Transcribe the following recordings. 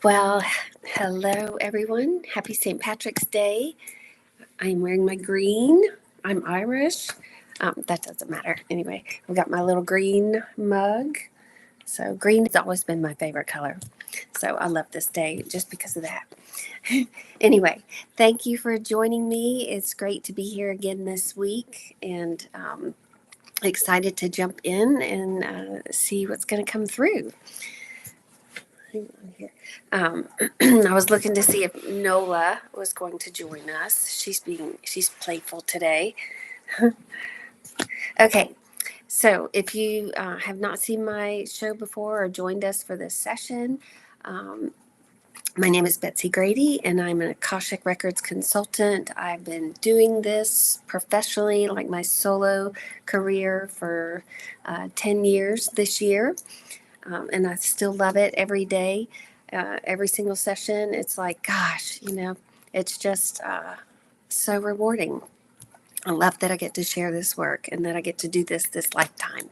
Well, hello everyone. Happy St. Patrick's Day. I'm wearing my green. I'm Irish. That doesn't matter. Anyway, we got my little green mug. So, green has always been my favorite color. So, I love this day just because of that. Anyway, thank you for joining me. It's great to be here again this week and excited to jump in and see what's going to come through. Hang on here. I was looking to see if Nola was going to join us. She's playful today. Okay, so if you have not seen my show before or joined us for this session, um, my name is Betsey Grady, and I'm an Akashic Records consultant. I've been doing this professionally, like my solo career, for 10 years this year. And I still love it every day, every single session. It's like, gosh, it's just so rewarding. I love that I get to share this work and that I get to do this lifetime.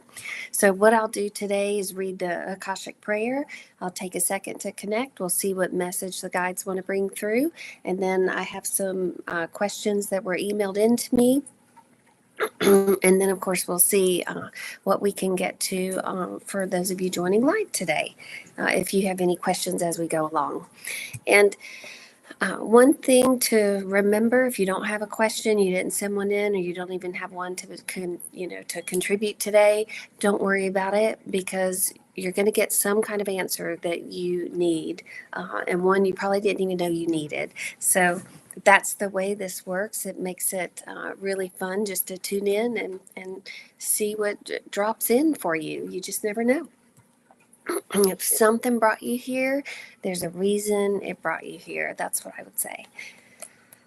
So what I'll do today is read the Akashic Prayer. I'll take a second to connect. We'll see what message the guides want to bring through. And then I have some questions that were emailed in to me. And then, of course, we'll see what we can get to for those of you joining live today, if you have any questions as we go along. And one thing to remember, if you don't have a question, you didn't send one in, or you don't even have one to contribute today, don't worry about it, because you're going to get some kind of answer that you need, and one you probably didn't even know you needed. So that's the way this works. It makes it really fun just to tune in and see what drops in for you. You just never know. If something brought you here, there's a reason it brought you here. That's what I would say.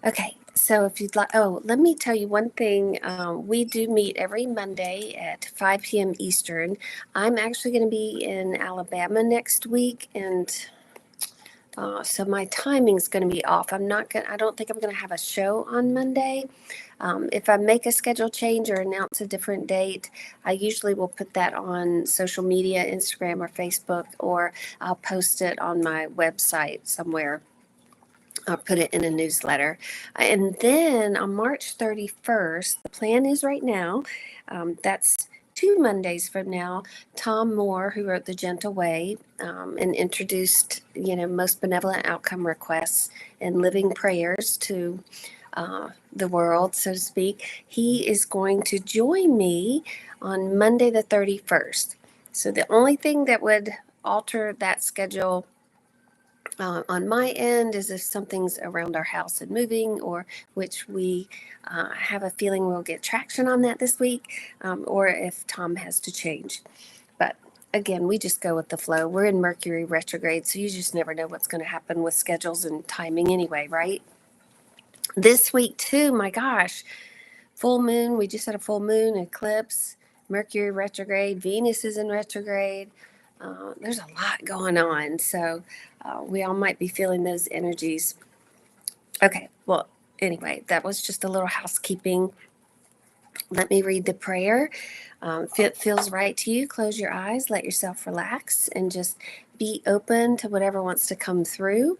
Okay, so if you'd like, let me tell you one thing. We do meet every Monday at 5 p.m. Eastern. I'm actually going to be in Alabama next week, and so my timing's going to be off. I don't think I'm going to have a show on Monday. If I make a schedule change or announce a different date, I usually will put that on social media, Instagram or Facebook, or I'll post it on my website somewhere. I'll put it in a newsletter. And then on March 31st, the plan is right now, that's 2 Mondays from now, Tom Moore, who wrote The Gentle Way and introduced, most benevolent outcome requests and living prayers to the world, so to speak. He is going to join me on Monday the 31st. So the only thing that would alter that schedule on my end is if something's around our house and moving, or which we have a feeling we'll get traction on that this week, or if Tom has to change. But again, we just go with the flow. We're in Mercury retrograde, so you just never know what's going to happen with schedules and timing anyway, right? This week too, my gosh, full moon. We just had a full moon eclipse, Mercury retrograde, Venus is in retrograde. There's a lot going on, so we all might be feeling those energies. Okay, well, anyway, that was just a little housekeeping. Let me read the prayer. If it feels right to you, close your eyes, let yourself relax, and just be open to whatever wants to come through.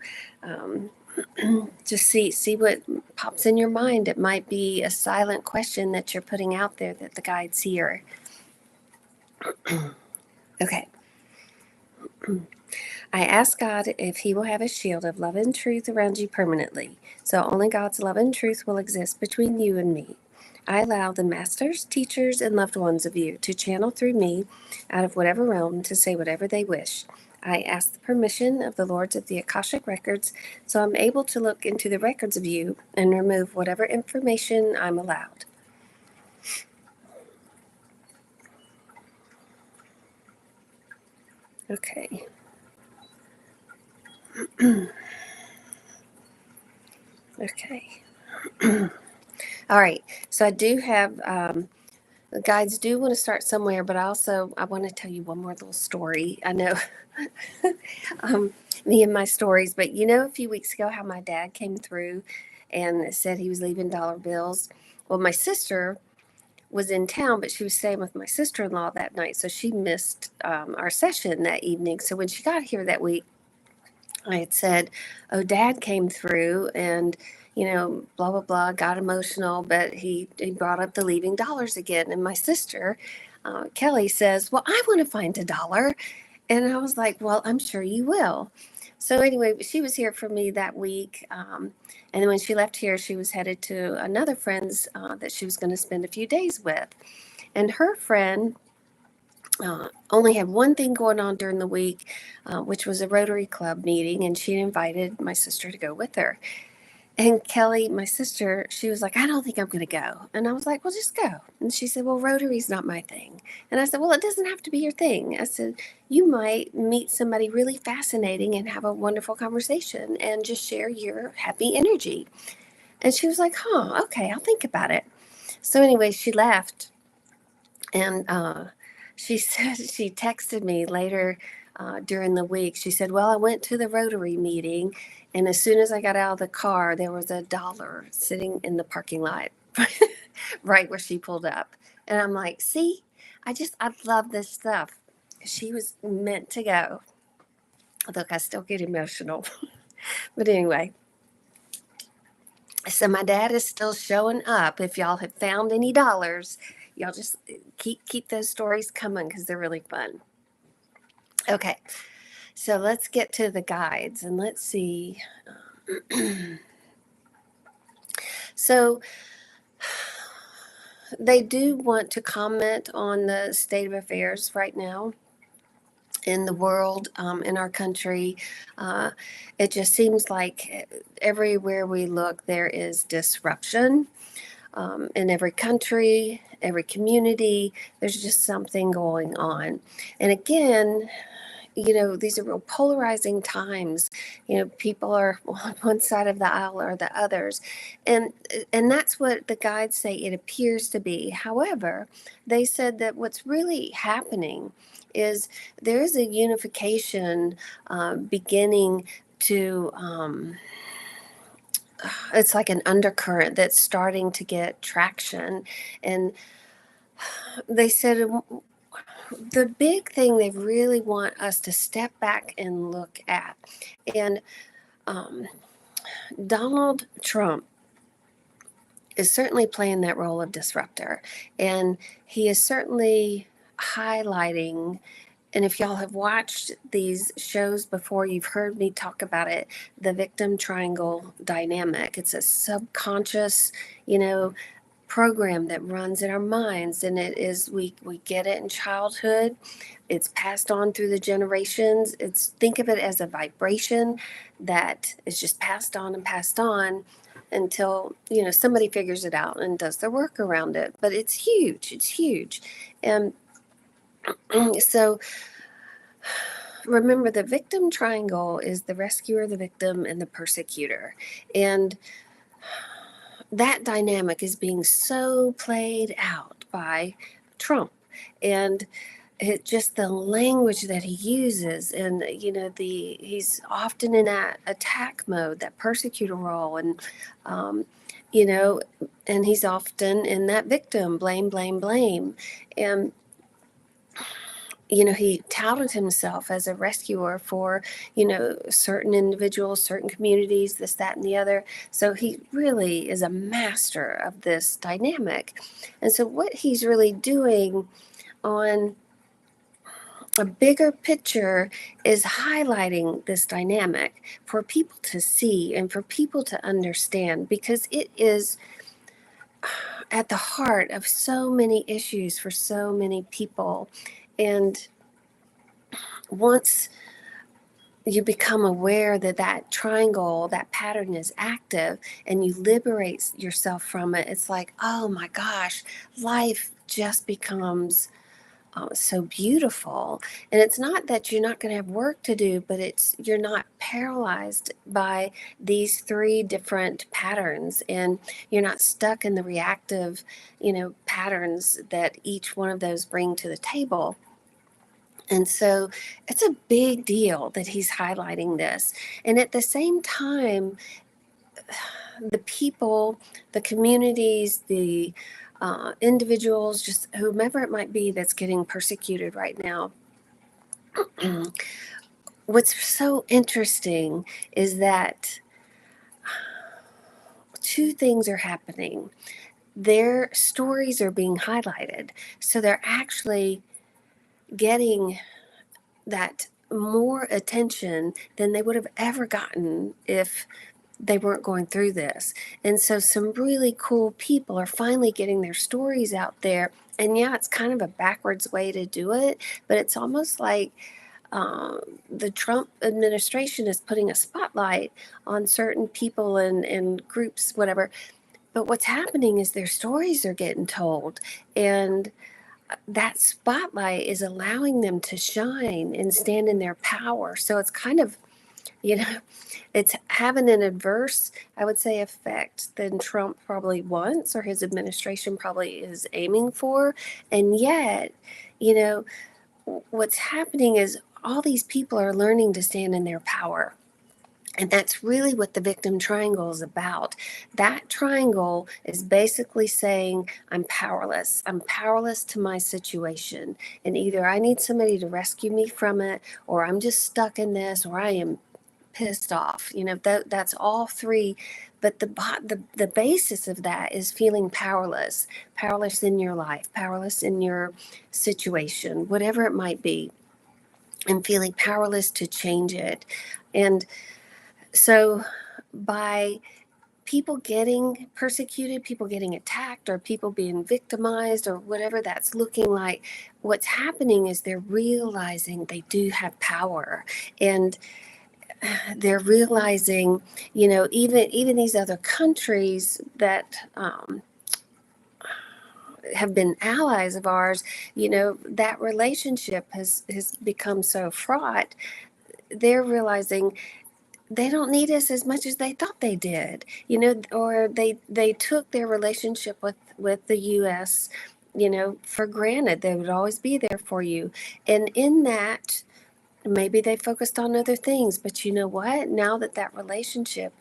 Just see what pops in your mind. It might be a silent question that you're putting out there that the guides hear. Okay. I ask God if He will have a shield of love and truth around you permanently, so only God's love and truth will exist between you and me. I allow the masters, teachers, and loved ones of you to channel through me out of whatever realm to say whatever they wish. I ask the permission of the Lords of the Akashic Records, so I'm able to look into the records of you and remove whatever information I'm allowed. Okay. Okay. All right. So I do have the guides do want to start somewhere, but I want to tell you one more little story. I know me and my stories, but a few weeks ago how my dad came through and said he was leaving dollar bills. Well, my sister was in town, but she was staying with my sister-in-law that night, so she missed our session that evening. So when she got here that week, I had said, "Oh, Dad came through and, blah, blah, blah," got emotional, but he brought up the leaving dollars again. And my sister, Kelly, says, "Well, I want to find a dollar." And I was like, "Well, I'm sure you will." So anyway, she was here for me that week. And then when she left here, she was headed to another friend's that she was going to spend a few days with. And her friend only had one thing going on during the week, which was a Rotary Club meeting, and she invited my sister to go with her. And Kelly, my sister, she was like, "I don't think I'm going to go." And I was like, "Well, just go." And she said, "Well, Rotary's not my thing." And I said, "Well, it doesn't have to be your thing." I said, "You might meet somebody really fascinating and have a wonderful conversation and just share your happy energy." And she was like, "Huh, okay, I'll think about it." So anyway, she left. And she said, she texted me later during the week. She said, "Well, I went to the Rotary meeting, and as soon as I got out of the car, there was a dollar sitting in the parking lot right where she pulled up." And I'm like, "See, I love this stuff." She was meant to go. Look, I still get emotional. But anyway, so my dad is still showing up. If y'all have found any dollars, y'all just keep those stories coming because they're really fun. Okay, so let's get to the guides and let's see. So they do want to comment on the state of affairs right now in the world, in our country. It just seems like everywhere we look, there is disruption. In every country, every community, there's just something going on. And again, these are real polarizing times. People are on one side of the aisle or the others. And that's what the guides say it appears to be. However, they said that what's really happening is there is a unification beginning to it's like an undercurrent that's starting to get traction. And they said the big thing they really want us to step back and look at. And um, Donald Trump is certainly playing that role of disruptor. And he is certainly highlighting. And if y'all have watched these shows before, you've heard me talk about it, the victim triangle dynamic. It's a subconscious, program that runs in our minds, and it is we get it in childhood. It's passed on through the generations. Think of it as a vibration that is just passed on and passed on until somebody figures it out and does their work around it. But it's huge. And so remember, the victim triangle is the rescuer, the victim, and the persecutor. And that dynamic is being so played out by Trump. And just the language that he uses, and he's often in that attack mode, that persecutor role, and you know and he's often in that victim, blame, and he touted himself as a rescuer for, certain individuals, certain communities, this, that, and the other. So he really is a master of this dynamic. And so what he's really doing on a bigger picture is highlighting this dynamic for people to see and for people to understand, because it is at the heart of so many issues for so many people. And once you become aware that triangle, that pattern is active, and you liberate yourself from it, it's like, oh my gosh, life just becomes so beautiful. And it's not that you're not going to have work to do, but you're not paralyzed by these three different patterns, and you're not stuck in the reactive, patterns that each one of those bring to the table. And so it's a big deal that he's highlighting this. And at the same time, the people, the communities, the individuals, just whomever it might be that's getting persecuted right now, what's so interesting is that two things are happening. Their stories are being highlighted. So they're actually getting that more attention than they would have ever gotten if they weren't going through this. And so some really cool people are finally getting their stories out there. And yeah, it's kind of a backwards way to do it, but it's almost like the Trump administration is putting a spotlight on certain people and groups, whatever. But what's happening is their stories are getting told. And that spotlight is allowing them to shine and stand in their power. So it's kind of, you know, it's having an adverse, I would say, effect than Trump probably wants or his administration probably is aiming for. And yet, you know, what's happening is all these people are learning to stand in their power. And that's really what the victim triangle is about. That triangle is basically saying, I'm powerless. I'm powerless to my situation. And either I need somebody to rescue me from it, or I'm just stuck in this, or I am pissed off. You know, that's all three. But the basis of that is feeling powerless, powerless in your life, powerless in your situation, whatever it might be, and feeling powerless to change it. And so by people getting persecuted, people getting attacked, or people being victimized, or whatever that's looking like, what's happening is they're realizing they do have power. And they're realizing, you know, even these other countries that have been allies of ours, you know, that relationship has become so fraught. They're realizing they don't need us as much as they thought they did, you know, or they took their relationship with the US, you know, for granted. They would always be there for you. And in that, maybe they focused on other things, but you know what, now that that relationship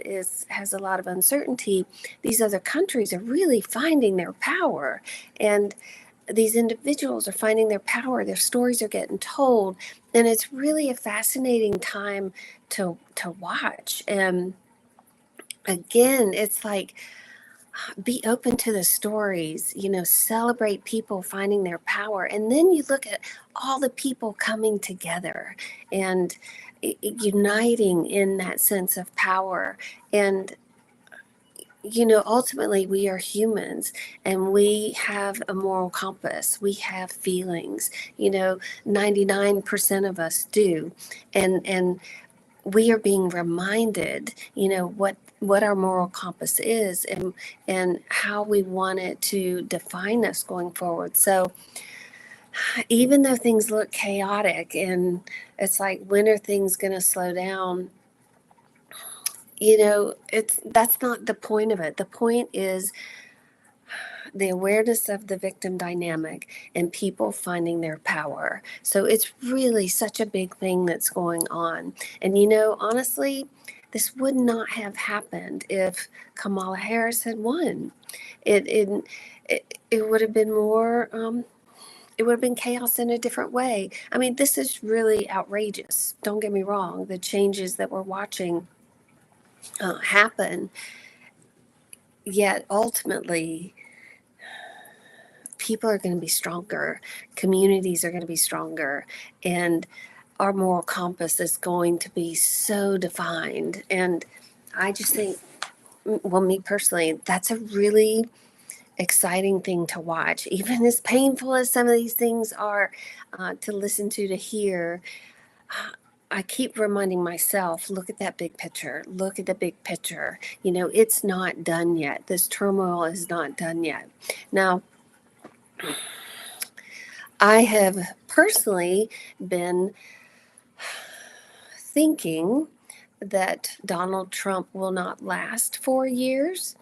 has a lot of uncertainty, these other countries are really finding their power. And these individuals are finding their power, their stories are getting told, and it's really a fascinating time to watch. And again, it's like, be open to the stories, you know, celebrate people finding their power. And then you look at all the people coming together and uniting in that sense of power. And you know, ultimately we are humans and we have a moral compass. We have feelings, you know, 99% of us do. And we are being reminded, you know, what our moral compass is and how we want it to define us going forward. So even though things look chaotic and it's like, when are things going to slow down? You know, that's not the point of it. The point is the awareness of the victim dynamic and people finding their power. So it's really such a big thing that's going on. And you know, honestly, this would not have happened if Kamala Harris had won. It would have been more. It would have been chaos in a different way. I mean, this is really outrageous. Don't get me wrong. The changes that we're watching happen, yet ultimately people are going to be stronger, communities are going to be stronger, and our moral compass is going to be so defined. And I just think, well, me personally, that's a really exciting thing to watch, even as painful as some of these things are to listen to hear. I keep reminding myself, look at that big picture. Look at the big picture. You know, it's not done yet. This turmoil is not done yet. Now, I have personally been thinking that Donald Trump will not last 4 years.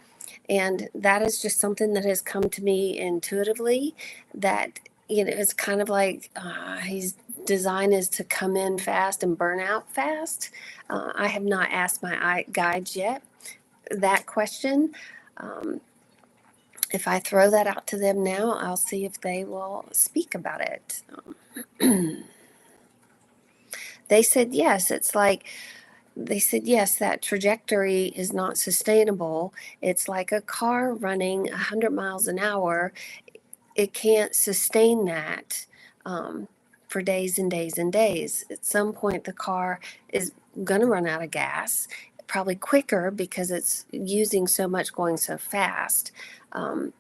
And that is just something that has come to me intuitively, that, you know, it's kind of like his design is to come in fast and burn out fast. I have not asked my guides yet that question. If I throw that out to them now, I'll see if they will speak about it. they said yes. It's like they said yes, that trajectory is not sustainable. It's like a car running 100 miles an hour. It can't sustain that for days and days and days. At some point, the car is going to run out of gas, probably quicker because it's using so much going so fast. Um,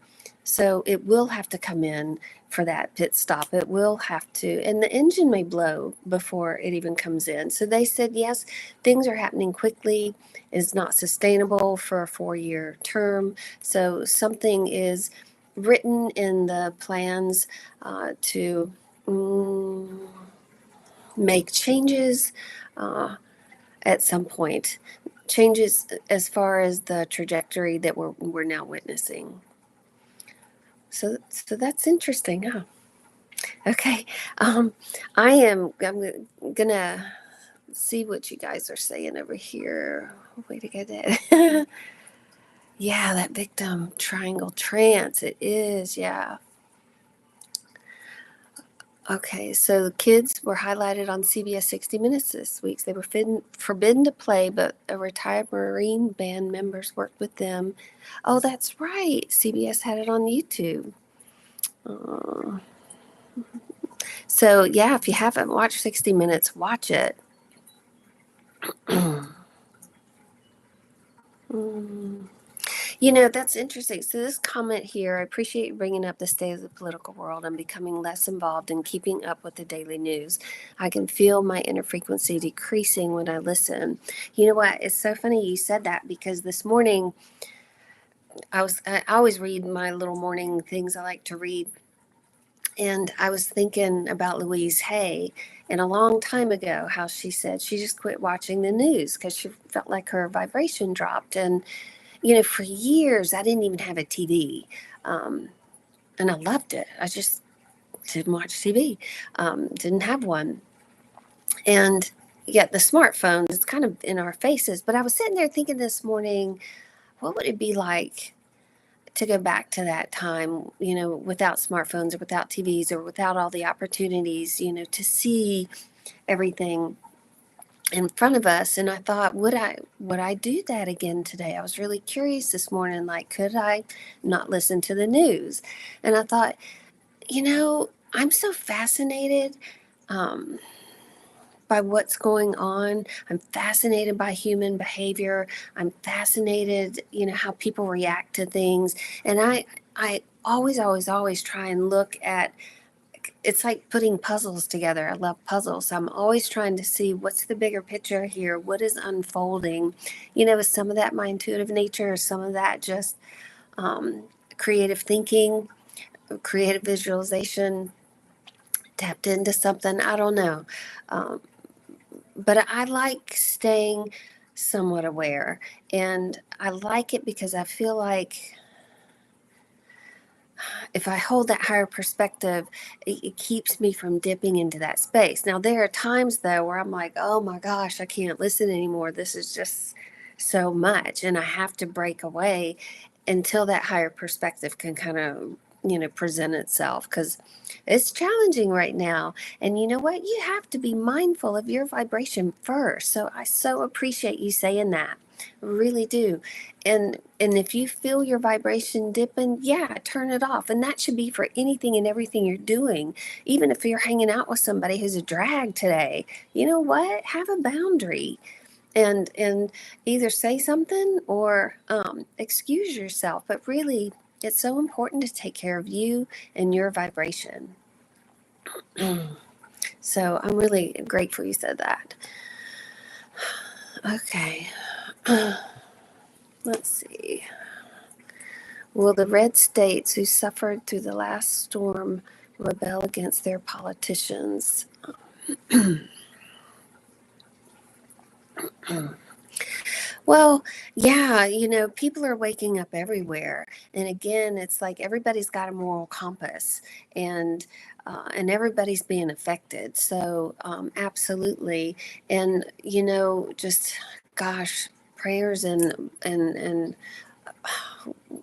so it will have to come in for that pit stop. It will have to, and the engine may blow before it even comes in. So they said, yes, things are happening quickly. It's not sustainable for a 4-year term. So something is written in the plans to mm, make changes at some point. Changes as far as the trajectory that we're now witnessing. So that's interesting, huh? Okay. Um, I'm gonna see what you guys are saying over here. Way to get it. Yeah, that victim triangle trance. It is, yeah. Okay, so the kids were highlighted on CBS 60 Minutes this week. They were forbidden to play, but a retired Marine band members worked with them. Oh, that's right. CBS had it on YouTube. Uh, so, yeah, if you haven't watched 60 Minutes, watch it. Mm. You know, that's interesting. So, this comment here, I appreciate you bringing up the state of the political world and becoming less involved in keeping up with the daily news. I can feel my inner frequency decreasing when I listen. You know what? It's so funny you said that because this morning I always read my little morning things I like to read. And I was thinking about Louise Hay and a long time ago, how she said she just quit watching the news because she felt like her vibration dropped. And you know, for years, I didn't even have a TV. Um, and I loved it. I just didn't watch TV, didn't have one. And yet the smartphones, it's kind of in our faces. But I was sitting there thinking this morning, what would it be like to go back to that time, you know, without smartphones or without TVs or without all the opportunities, you know, to see everything in front of us. And I thought, would I do that again today? I was really curious this morning, like, could I not listen to the news? And I thought, you know, I'm so fascinated um, by what's going on. I'm fascinated by human behavior. I'm fascinated, you know, how people react to things. And I always try and look at, it's like putting puzzles together. I love puzzles. So I'm always trying to see what's the bigger picture here, what is unfolding. You know, is some of that my intuitive nature, or some of that just um, creative thinking, creative visualization, tapped into something? I don't know. Um, but I like staying somewhat aware. And I like it because I feel like if I hold that higher perspective, it keeps me from dipping into that space. Now, there are times, though, where I'm like, oh my gosh, I can't listen anymore. This is just so much. And I have to break away until that higher perspective can kind of, you know, present itself, because it's challenging right now. And you know what? You have to be mindful of your vibration first. So I so appreciate you saying that. I really do. And if you feel your vibration dipping, yeah, turn it off. And that should be for anything and everything you're doing. Even if you're hanging out with somebody who's a drag today, you know what? Have a boundary and either say something or excuse yourself. But really, it's so important to take care of you and your vibration. So I'm really grateful you said that. Okay. Let's see. Will the red states who suffered through the last storm rebel against their politicians? Well, yeah, you know, people are waking up everywhere. And again, it's like everybody's got a moral compass, and everybody's being affected. So, absolutely. And, you know, just gosh, prayers and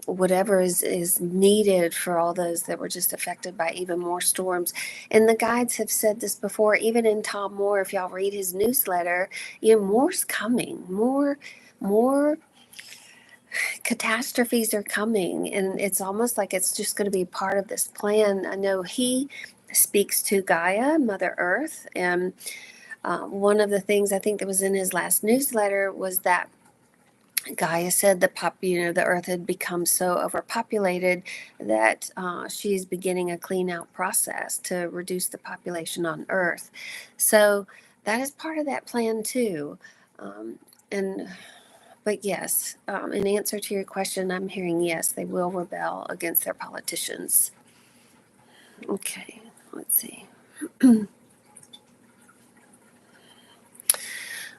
whatever is needed for all those that were just affected by even more storms. And the guides have said this before, even in Tom Moore, if y'all read his newsletter, more's coming, more catastrophes are coming, and it's almost like it's just going to be part of this plan. I know he speaks to Gaia, Mother Earth, and one of the things I think that was in his last newsletter was that Gaia said the Earth had become so overpopulated that she's beginning a clean out process to reduce the population on Earth. So that is part of that plan too. And but yes, in answer to your question, I'm hearing yes, they will rebel against their politicians. Okay, let's see.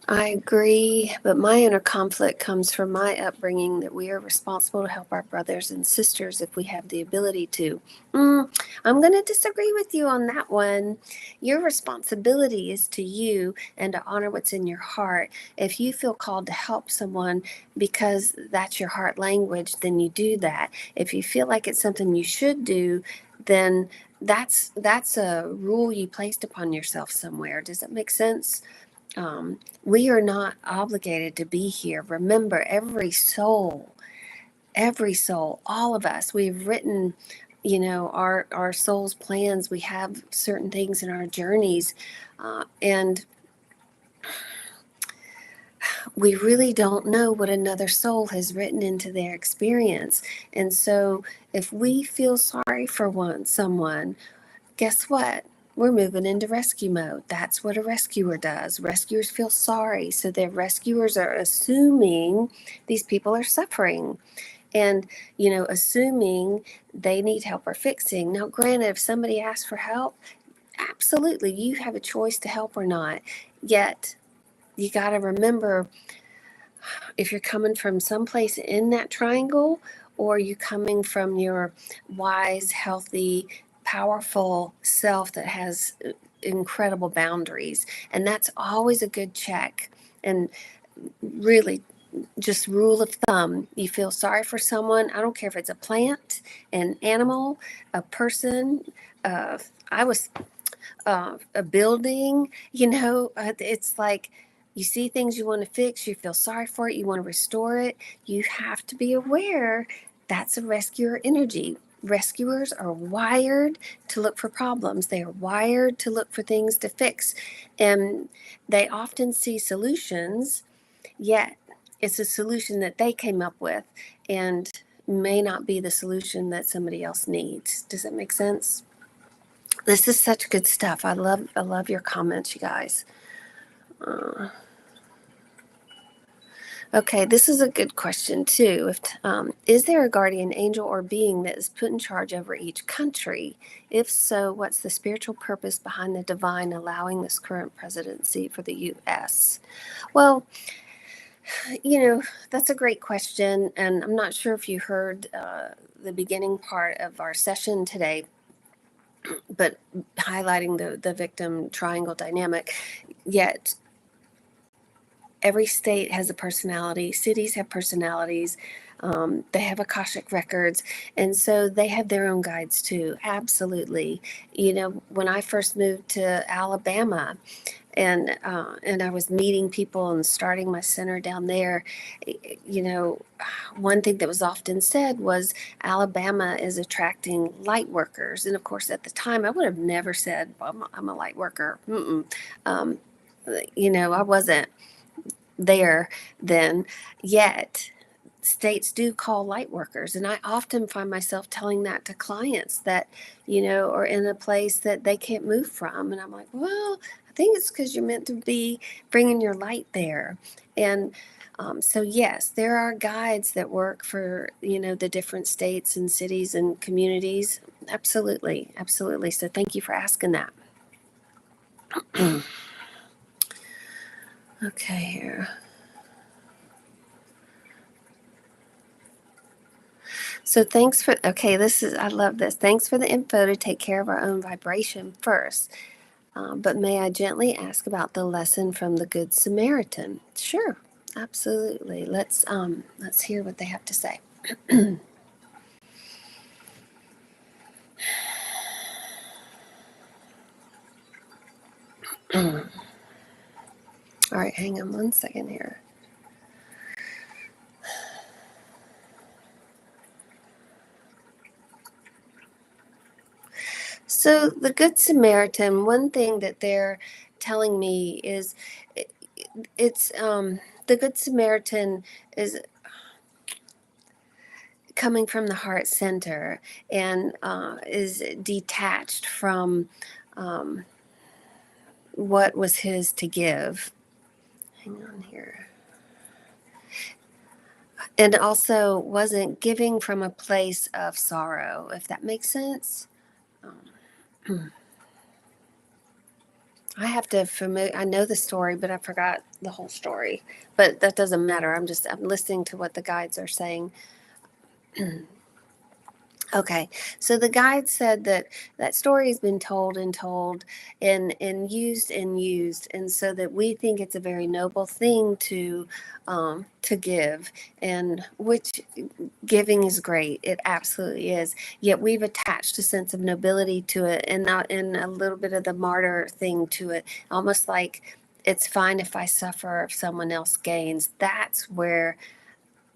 I agree, but my inner conflict comes from my upbringing that we are responsible to help our brothers and sisters if we have the ability to. I'm going to disagree with you on that one. Your responsibility is to you and to honor what's in your heart. If you feel called to help someone because that's your heart language, then you do that. If you feel like it's something you should do, then that's a rule you placed upon yourself somewhere. Does that make sense? We are not obligated to be here. Remember, every soul, all of us, we've written, our soul's plans. We have certain things in our journeys, and we really don't know what another soul has written into their experience. And so if we feel sorry for someone, guess what? We're moving into rescue mode. That's what a rescuer does. Rescuers feel sorry. So their rescuers are assuming these people are suffering and, assuming they need help or fixing. Now, granted, if somebody asks for help, absolutely, you have a choice to help or not. Yet, you got to remember, if you're coming from someplace in that triangle, or you coming from your wise, healthy, powerful self that has incredible boundaries. And that's always a good check. And really, just rule of thumb, you feel sorry for someone, I don't care if it's a plant, an animal, a person, a building, it's like you see things you want to fix, you feel sorry for it, you want to restore it. You have to be aware that's a rescuer energy. Rescuers are wired to look for problems. They are wired to look for things to fix. And they often see solutions, yet it's a solution that they came up with and may not be the solution that somebody else needs. Does that make sense? This is such good stuff. I love your comments, you guys. Okay, this is a good question too. Is there a guardian angel or being that is put in charge over each country? If so, what's the spiritual purpose behind the divine allowing this current presidency for the U.S.? Well, that's a great question, and I'm not sure if you heard the beginning part of our session today, but highlighting the victim triangle dynamic. Yet every state has a personality. Cities have personalities. They have Akashic records, and so they have their own guides too. Absolutely. When I first moved to Alabama, and I was meeting people and starting my center down there, one thing that was often said was Alabama is attracting light workers. And of course, at the time, I would have never said, well, I'm a light worker. I wasn't there then, yet states do call light workers. And I often find myself telling that to clients that, are in a place that they can't move from. And I'm like, well, I think it's because you're meant to be bringing your light there. And so, yes, there are guides that work for, the different states and cities and communities. Absolutely. Absolutely. So thank you for asking that. Okay, here. So I love this. Thanks for the info to take care of our own vibration first. But may I gently ask about the lesson from the Good Samaritan? Sure, absolutely. Let's hear what they have to say. All right, hang on one second here. So, the Good Samaritan, one thing that they're telling me is it's the Good Samaritan is coming from the heart center and is detached from what was his to give. Hang on here. And also wasn't giving from a place of sorrow, if that makes sense. I have to I know the story, but I forgot the whole story. But that doesn't matter. I'm listening to what the guides are saying. Okay, so the guide said that that story has been told and told and used, and so that we think it's a very noble thing to give, and which giving is great. It absolutely is. Yet we've attached a sense of nobility to it, and not and a little bit of the martyr thing to it, almost like it's fine if I suffer if someone else gains. That's where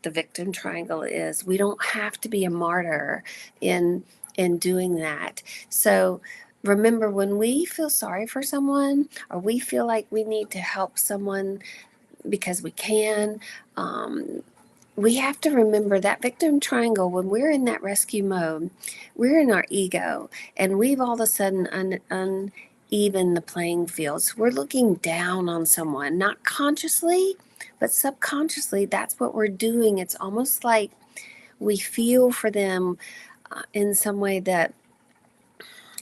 the victim triangle is. We don't have to be a martyr in doing that. So remember, when we feel sorry for someone or we feel like we need to help someone because we can, we have to remember that victim triangle. When we're in that rescue mode, we're in our ego, and we've all of a sudden uneven the playing fields. We're looking down on someone, not consciously, but subconsciously. That's what we're doing. It's almost like we feel for them in some way that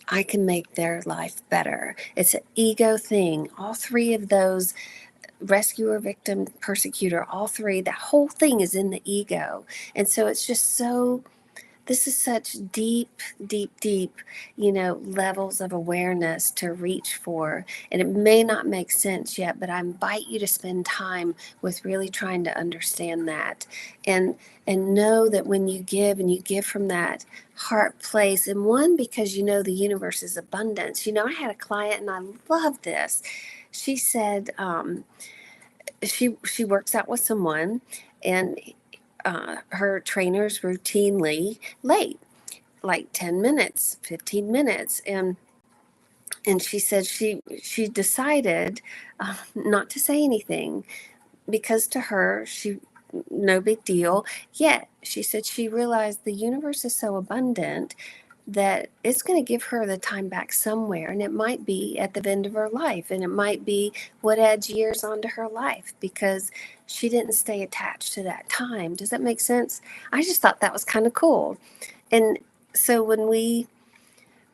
I can make their life better. It's an ego thing. All three of those, rescuer, victim, persecutor, all three, that whole thing is in the ego. And so it's just so, this is such deep, levels of awareness to reach for. And it may not make sense yet, but I invite you to spend time with really trying to understand that, and know that when you give, and you give from that heart place, and one, because the universe is abundance. I had a client, and I love this. She said, she works out with someone, and her trainer's routinely late, like 10 minutes, 15 minutes. And she said she decided not to say anything, because to her, no big deal. Yet she said she realized the universe is so abundant that it's going to give her the time back somewhere, and it might be at the end of her life, and it might be what adds years onto her life, because she didn't stay attached to that time. Does that make sense? I just thought that was kind of cool. And so when we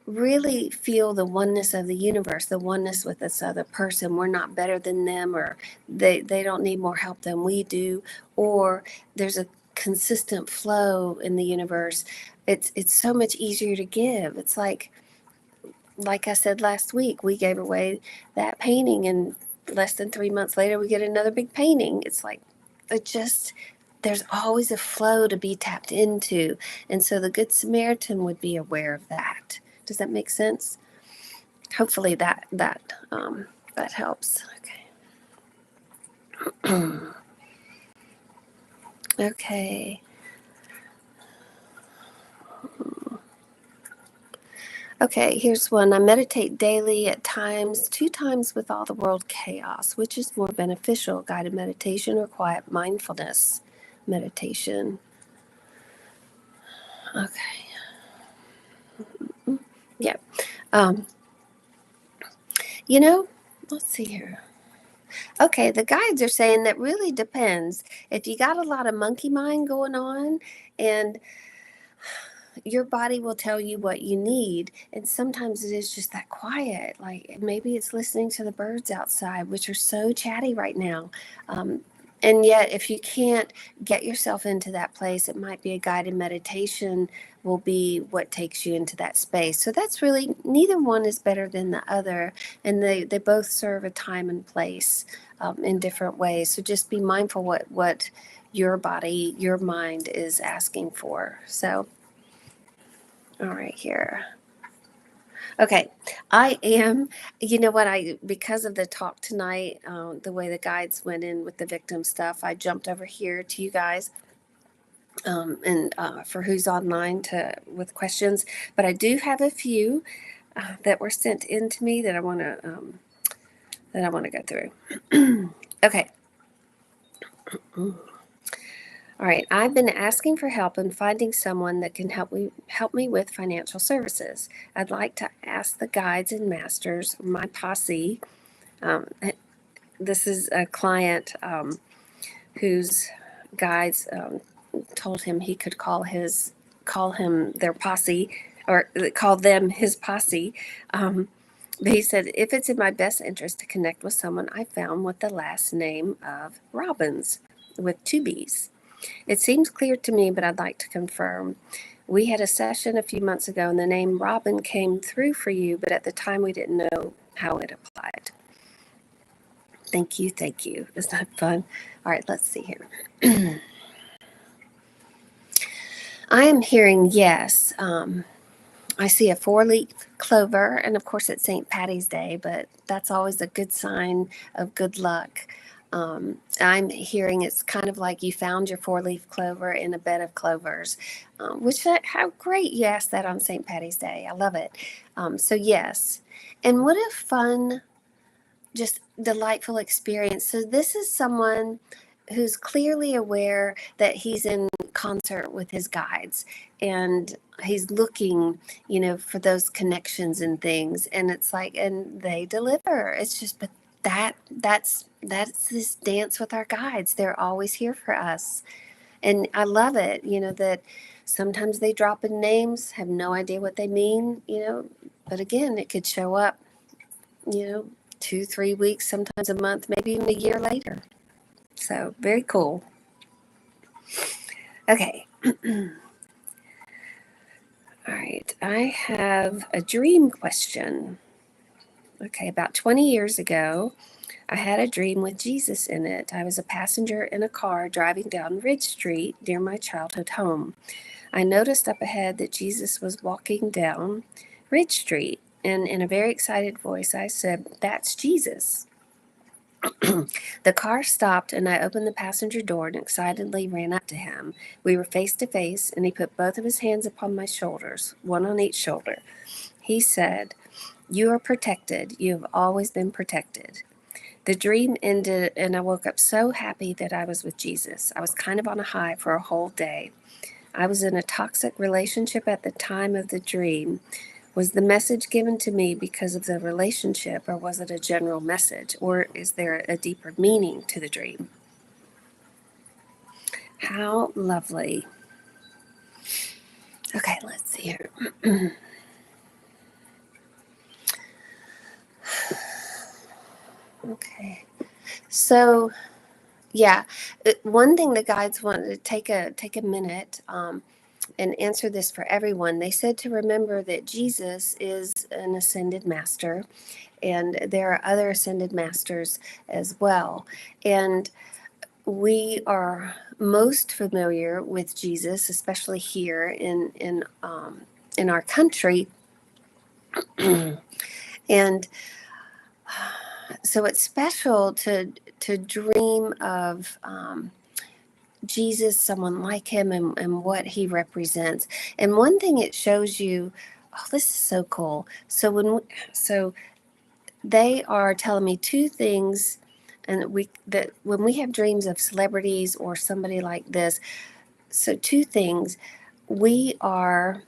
really feel the oneness of the universe, the oneness with this other person, we're not better than them, or they don't need more help than we do, or there's a consistent flow in the universe. It's so much easier to give. It's like I said last week, we gave away that painting, and less than 3 months later we get another big painting. It's like, there's always a flow to be tapped into. And so the Good Samaritan would be aware of that. Does that make sense? Hopefully that helps. Okay. Okay. Okay, here's one. I meditate daily, at times 2 times with all the world chaos. Which is more beneficial, guided meditation or quiet mindfulness meditation? Okay. Yeah. Let's see here. Okay, the guides are saying that really depends. If you got a lot of monkey mind going on, and your body will tell you what you need, and sometimes it is just that quiet. Like maybe it's listening to the birds outside, which are so chatty right now. And yet, if you can't get yourself into that place, it might be a guided meditation will be what takes you into that space. So that's really, neither one is better than the other. And they both serve a time and place in different ways. So just be mindful what your body, your mind is asking for. So, all right, here. Okay, I am, you know what, because of the talk tonight, the way the guides went in with the victim stuff, I jumped over here to you guys and for who's online with questions. But I do have a few that were sent in to me that I want to go through. Okay. All right, I've been asking for help in finding someone that can help me with financial services. I'd like to ask the guides and masters, my posse. Um, this is a client whose guides told him he could call him their posse, or call them his posse. But he said, if it's in my best interest to connect with someone I found with the last name of Robbins with 2 B's. It seems clear to me, but I'd like to confirm. We had a session a few months ago and the name Robin came through for you, but at the time we didn't know how it applied. Thank you. Isn't that fun? All right, let's see here. I am hearing yes. I see a 4-leaf clover, and of course it's St. Patty's Day, but that's always a good sign of good luck. I'm hearing it's kind of like you found your 4-leaf clover in a bed of clovers, how great you asked that on St. Patty's Day. I love it. So yes. And what a fun, just delightful experience. So this is someone who's clearly aware that he's in concert with his guides and he's looking, for those connections and things. And it's like, and they deliver. It's just, but that's this dance with our guides. They're always here for us. And I love it, that sometimes they drop in names, have no idea what they mean, but again, it could show up, 2-3 weeks, sometimes a month, maybe even a year later. So very cool. Okay. All right. I have a dream question. Okay. About 20 years ago, I had a dream with Jesus in it. I was a passenger in a car driving down Ridge Street near my childhood home. I noticed up ahead that Jesus was walking down Ridge Street, and in a very excited voice, I said, "That's Jesus." The car stopped and I opened the passenger door and excitedly ran up to him. We were face to face and he put both of his hands upon my shoulders, one on each shoulder. He said, "You are protected. You have always been protected." The dream ended and I woke up so happy that I was with Jesus. I was kind of on a high for a whole day. I was in a toxic relationship at the time of the dream. Was the message given to me because of the relationship, or was it a general message, or is there a deeper meaning to the dream? How lovely. Okay, let's see here. Okay. So, yeah, one thing the guides wanted to take a minute and answer this for everyone. They said to remember that Jesus is an ascended master, and there are other ascended masters as well. And we are most familiar with Jesus, especially here in our country, and so it's special to dream of Jesus, someone like him, and what he represents. And one thing it shows you, oh, this is so cool. So they are telling me 2 things, and that when we have dreams of celebrities or somebody like this, so 2 things, we are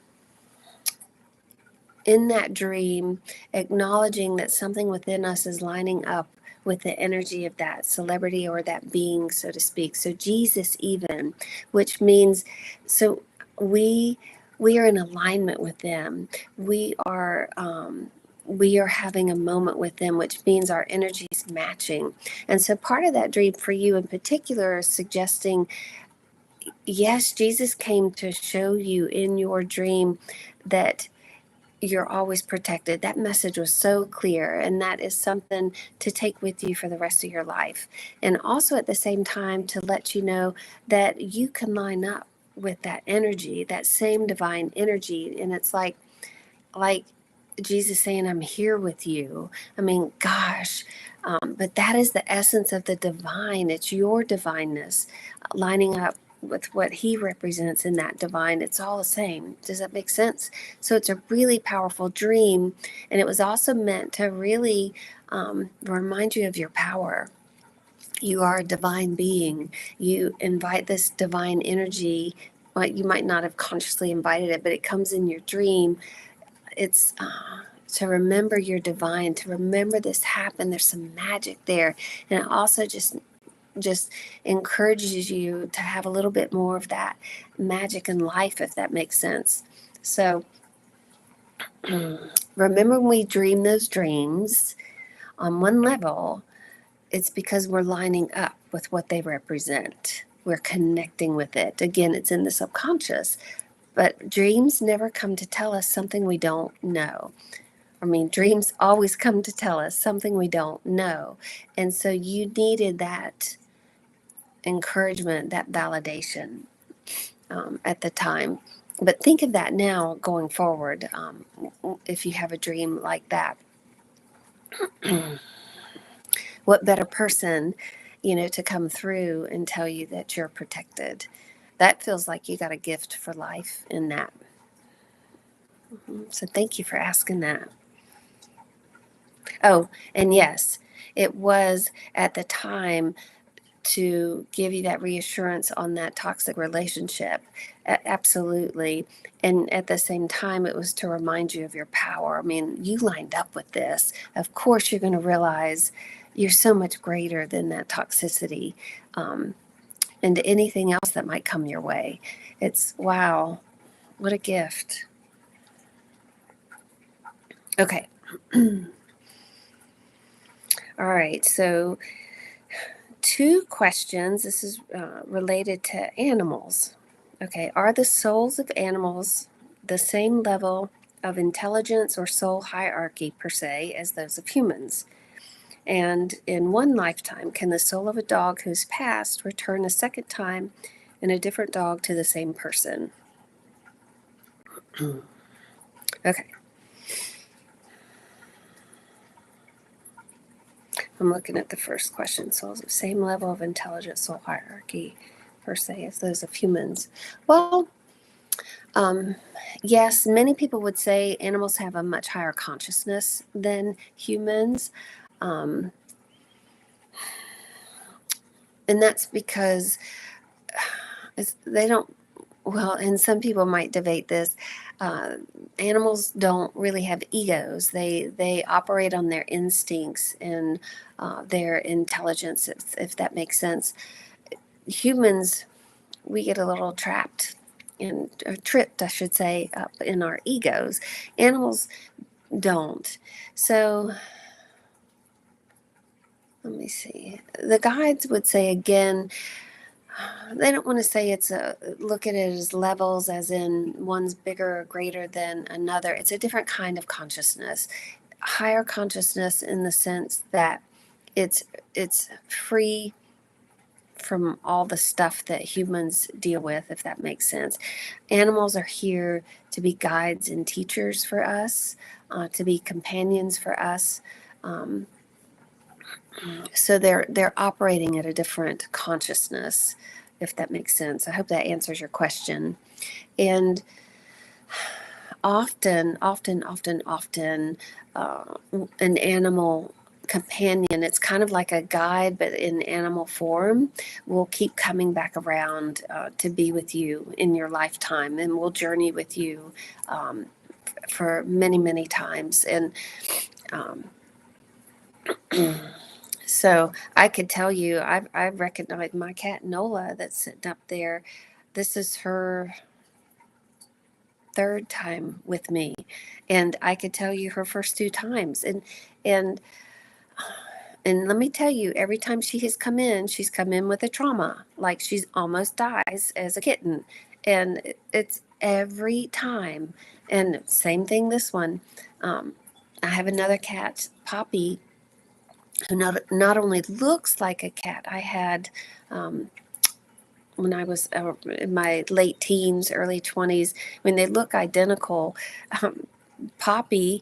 in that dream acknowledging that something within us is lining up with the energy of that celebrity or that being, so to speak. So Jesus even, which means, so we are in alignment with them. We are we are having a moment with them, which means our energy is matching. And so part of that dream for you in particular is suggesting, yes, Jesus came to show you in your dream that you're always protected. That message was so clear, and that is something to take with you for the rest of your life. And also at the same time to let you know that you can line up with that energy, that same divine energy. And it's like Jesus saying, I'm here with you. I mean, gosh, but that is the essence of the divine. It's your divineness lining up with what he represents in that divine. It's all the same. Does that make sense? So it's a really powerful dream. And it was also meant to really remind you of your power. You are a divine being. You invite this divine energy. Well, you might not have consciously invited it, but it comes in your dream. It's to remember you're divine, to remember this happened. There's some magic there. And it also just encourages you to have a little bit more of that magic in life, if that makes sense. So remember, when we dream those dreams, on one level, it's because we're lining up with what they represent. We're connecting with it. Again, it's in the subconscious. But dreams never come to tell us something we don't know. I mean, dreams always come to tell us something we don't know. And so you needed that encouragement, that validation at the time. But think of that now going forward, if you have a dream like that. What better person, to come through and tell you that you're protected? That feels like you got a gift for life in that. So thank you for asking that. Oh, and yes, it was at the time to give you that reassurance on that toxic relationship. Absolutely. And at the same time, it was to remind you of your power. I mean, you lined up with this. Of course, you're going to realize you're so much greater than that toxicity, and anything else that might come your way. It's, wow, what a gift. Okay. All right. So 2 questions. This is related to animals. Okay. Are the souls of animals the same level of intelligence or soul hierarchy per se as those of humans? And in one lifetime, can the soul of a dog who's passed return a second time in a different dog to the same person? Okay. I'm looking at the first question. Souls of same level of intelligence, soul hierarchy per se as those of humans. Well, yes, many people would say animals have a much higher consciousness than humans. And that's because they don't, well, and some people might debate this. Animals don't really have egos. They operate on their instincts and their intelligence, if that makes sense. Humans, we get a little trapped or tripped, I should say, up in our egos. Animals don't. So let me see. The guides would say again, they don't want to say look at it as levels, as in one's bigger or greater than another. It's a different kind of consciousness, higher consciousness in the sense that it's free from all the stuff that humans deal with, if that makes sense. Animals are here to be guides and teachers for us, to be companions for us. So they're operating at a different consciousness, if that makes sense. I hope that answers your question. And often, an animal companion, it's kind of like a guide, but in animal form, will keep coming back around to be with you in your lifetime, and will journey with you for many, many times. And so I could tell you, I've recognized my cat Nola that's sitting up there. This is her 3rd time with me. And I could tell you her first 2 times. And and let me tell you, every time she has come in, she's come in with a trauma. Like she's almost dies as a kitten. And it's every time. And same thing this one. I have another cat, Poppy, who not only looks like a cat. I had when I was in my late teens, early 20s. I mean, they look identical. Poppy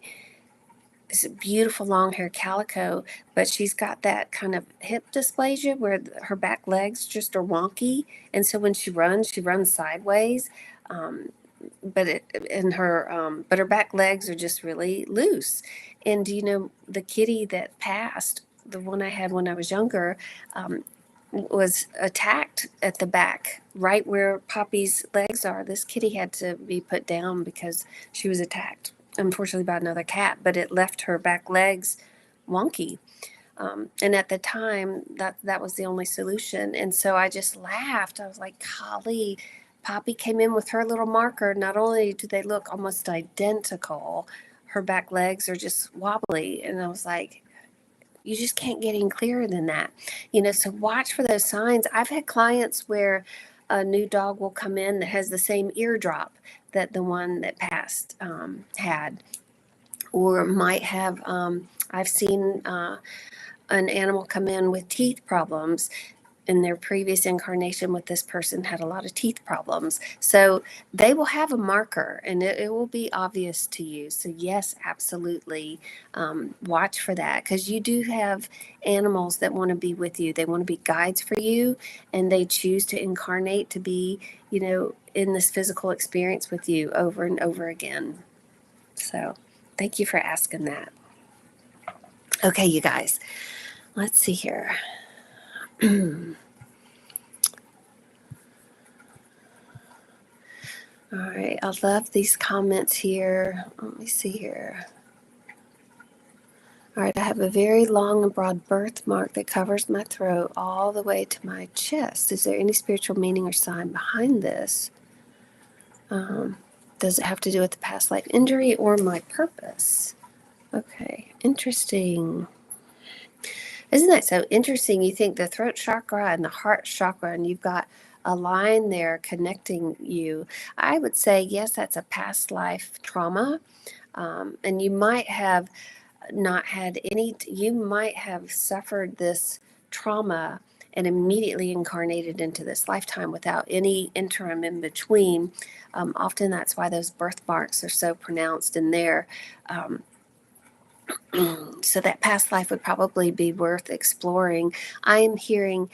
is a beautiful long hair calico, but she's got that kind of hip dysplasia where her back legs just are wonky, and so when she runs sideways. Um, but her back legs are just really loose. And you know, the kitty that passed, the one I had when I was younger, was attacked at the back, right where Poppy's legs are. This kitty had to be put down because she was attacked, unfortunately, by another cat, but it left her back legs wonky. And at the time, that was the only solution. And so I just laughed. I was like, golly, Poppy came in with her little marker. Not only do they look almost identical, her back legs are just wobbly. And I was like, you just can't get any clearer than that. You know, so watch for those signs. I've had clients where a new dog will come in that has the same eardrop that the one that passed had, or might have. I've seen an animal come in with teeth problems. In their previous incarnation with this person had a lot of teeth problems. So they will have a marker and it will be obvious to you. So yes, absolutely. Watch for that, because you do have animals that want to be with you. They want to be guides for you, and they choose to incarnate to be, you know, in this physical experience with you over and over again. So thank you for asking that. Okay, you guys, let's see here. All right, I love these comments here. Let me see here. All right, I have a very long and broad birthmark that covers my throat all the way to my chest. Is there any spiritual meaning or sign behind this? Does it have to do with the past life injury or my purpose? Okay, interesting. Isn't that so interesting? You think the throat chakra and the heart chakra, and you've got a line there connecting you. I would say, yes, that's a past life trauma. And you might have not had any, you might have suffered this trauma and immediately incarnated into this lifetime without any interim in between. Often that's why those birthmarks are so pronounced in there. So that past life would probably be worth exploring. I am hearing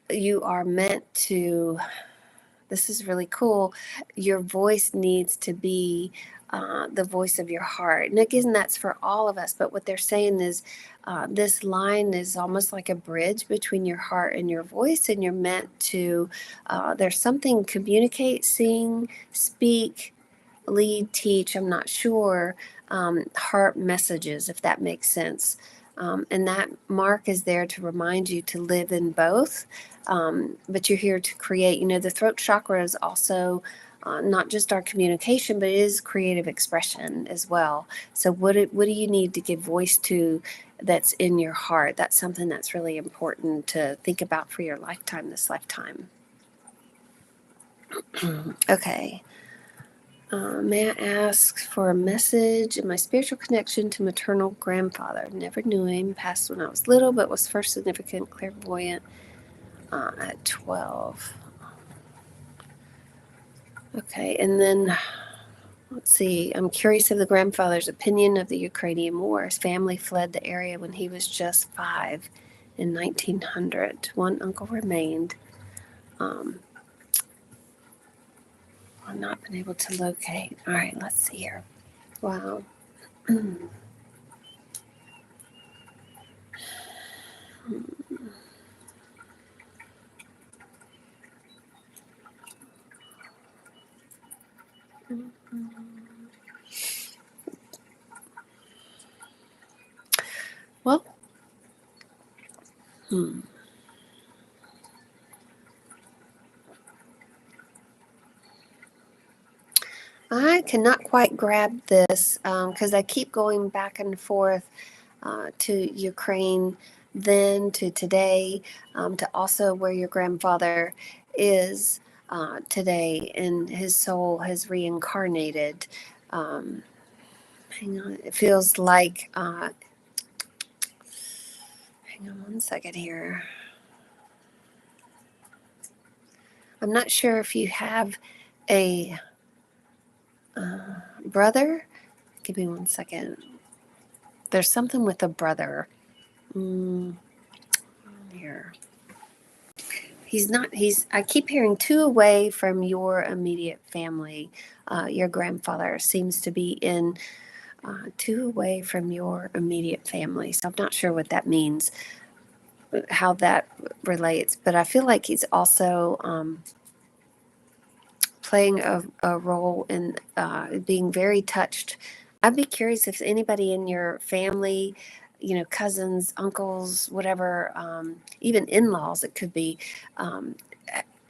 you are meant to, this is really cool, your voice needs to be the voice of your heart. And again, that's for all of us. But what they're saying is this line is almost like a bridge between your heart and your voice. And you're meant to, there's something, communicate, sing, speak, lead, teach, I'm not sure, heart messages, if that makes sense. And that mark is there to remind you to live in both. But you're here to create. You know, the throat chakra is also not just our communication, but it is creative expression as well. So what do you need to give voice to that's in your heart? That's something that's really important to think about for your lifetime, this lifetime. Okay. May I ask for a message in my spiritual connection to maternal grandfather? Never knew him, passed when I was little, but was first significant clairvoyant at 12. Okay, and then let's see. I'm curious of the grandfather's opinion of the Ukrainian war. His family fled the area when he was just 5 in 1900. One uncle remained. I've not been able to locate. All right, let's see here. Wow. Well, I cannot quite grab this because I keep going back and forth to Ukraine, then to today, to also where your grandfather is today, and his soul has reincarnated. Um, Hang on, it feels like, hang on one second here. I'm not sure if you have a brother. Give me one second. There's something with a brother. Here. I keep hearing 2 away from your immediate family. Your grandfather seems to be in 2 away from your immediate family. So I'm not sure what that means, how that relates, but I feel like he's also playing a role in being very touched. I'd be curious if anybody in your family, cousins, uncles, whatever, even in-laws, it could be,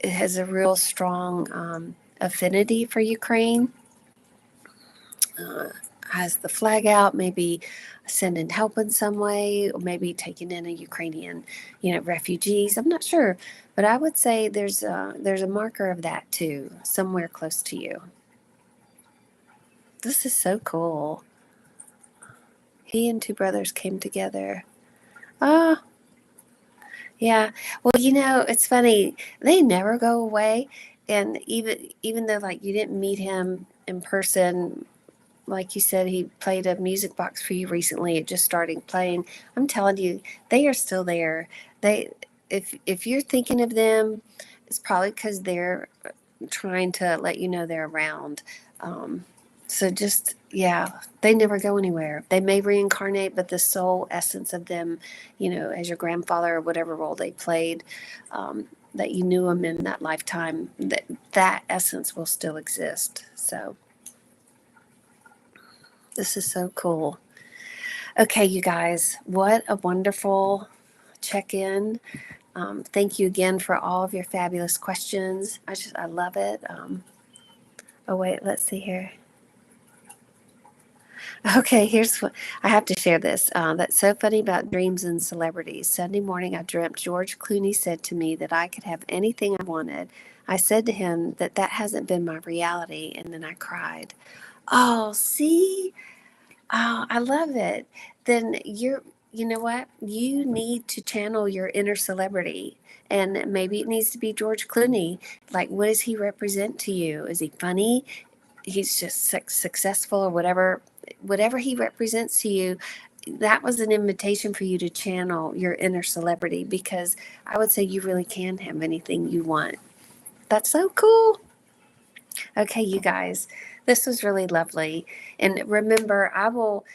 it has a real strong affinity for Ukraine. Has the flag out, maybe sending help in some way, or maybe taking in a Ukrainian, refugees. I'm not sure, but I would say there's a marker of that too, somewhere close to you. This is so cool. He and 2 brothers came together. Oh, yeah. Well, it's funny. They never go away, and even though like you didn't meet him in person, like you said, he played a music box for you recently. It just started playing. I'm telling you, they are still there. If you're thinking of them, it's probably because they're trying to let you know they're around. So just, yeah, they never go anywhere. They may reincarnate, but the soul essence of them, as your grandfather or whatever role they played, that you knew them in that lifetime, that essence will still exist. So this is so cool. Okay, you guys, what a wonderful check-in. Thank you again for all of your fabulous questions. I love it. Oh, wait, let's see here. Okay, here's what I have to share this. That's so funny about dreams and celebrities. Sunday morning, I dreamt George Clooney said to me that I could have anything I wanted. I said to him that hasn't been my reality, and then I cried. Oh, see? Oh, I love it. Then you know what? You need to channel your inner celebrity. And maybe it needs to be George Clooney. Like, what does he represent to you? Is he funny? He's just successful or whatever he represents to you. That was an invitation for you to channel your inner celebrity, because I would say you really can have anything you want. That's so cool. Okay, you guys, this was really lovely. And remember, I will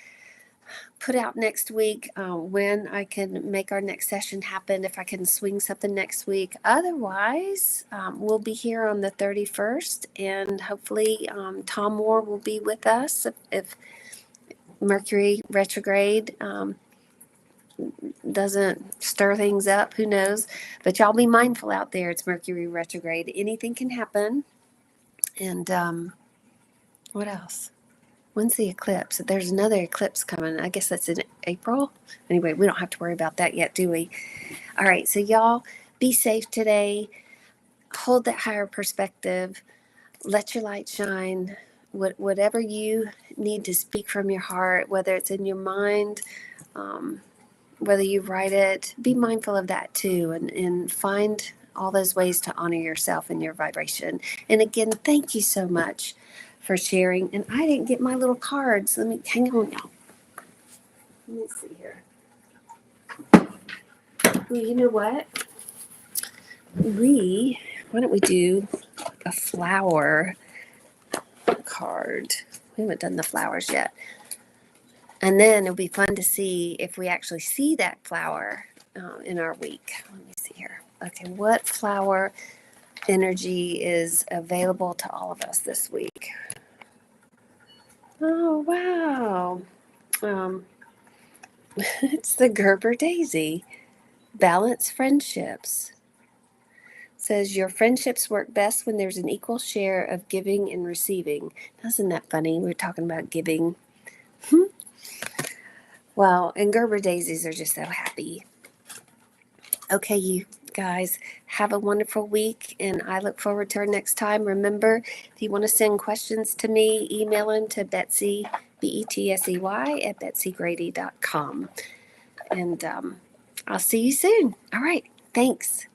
put out next week when I can make our next session happen, if I can swing something next week. Otherwise, we'll be here on the 31st, and hopefully Tom Moore will be with us if Mercury retrograde doesn't stir things up. Who knows? But y'all be mindful out there. It's Mercury retrograde. Anything can happen. And what else? When's the eclipse? There's another eclipse coming. I guess that's in April. Anyway, we don't have to worry about that yet, do we? All right, so y'all be safe today. Hold that higher perspective. Let your light shine. Whatever you need to speak from your heart, whether it's in your mind, whether you write it, be mindful of that too, and find all those ways to honor yourself and your vibration. And again, thank you so much for sharing. And I didn't get my little cards. Let me hang on now. Let me see here. Well, you know what? Why don't we do a flower card? We haven't done the flowers yet. And then it'll be fun to see if we actually see that flower in our week. Let me see here. Okay, what flower energy is available to all of us this week? Oh, wow. It's the Gerber daisy. Balance friendships. says your friendships work best when there's an equal share of giving and receiving. Isn't that funny? We're talking about giving. Well, and Gerber daisies are just so happy. Okay, you guys, have a wonderful week, and I look forward to our next time. Remember, if you want to send questions to me, email them to Betsey, Betsey, at betseygrady.com. And I'll see you soon. All right, thanks.